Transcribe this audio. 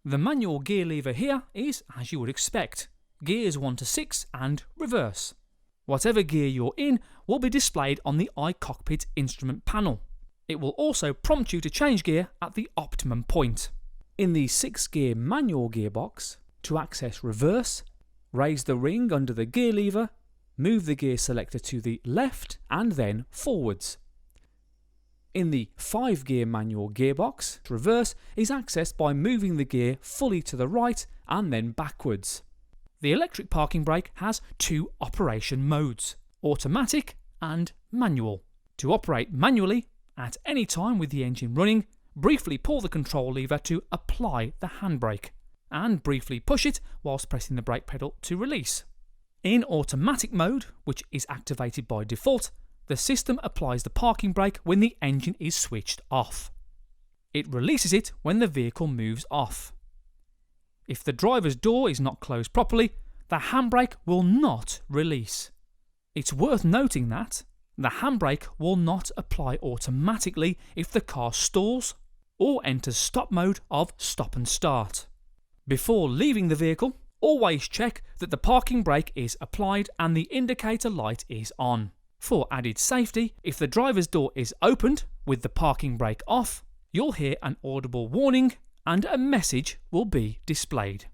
The manual gear lever here is, as you would expect, gears 1 to 6 and reverse. Whatever gear you're in will be displayed on the iCockpit instrument panel. It will also prompt you to change gear at the optimum point. In the 6-gear manual gearbox, to access reverse, raise the ring under the gear lever, move the gear selector to the left and then forwards. In the 5-gear manual gearbox, reverse is accessed by moving the gear fully to the right and then backwards. The electric parking brake has 2 operation modes, automatic and manual. To operate manually, at any time with the engine running, briefly pull the control lever to apply the handbrake, and briefly push it whilst pressing the brake pedal to release. In automatic mode, which is activated by default, the system applies the parking brake when the engine is switched off. It releases it when the vehicle moves off. If the driver's door is not closed properly, the handbrake will not release. It's worth noting that the handbrake will not apply automatically if the car stalls or enters stop mode of stop and start. Before leaving the vehicle, always check that the parking brake is applied and the indicator light is on. For added safety, if the driver's door is opened with the parking brake off, you'll hear an audible warning and a message will be displayed.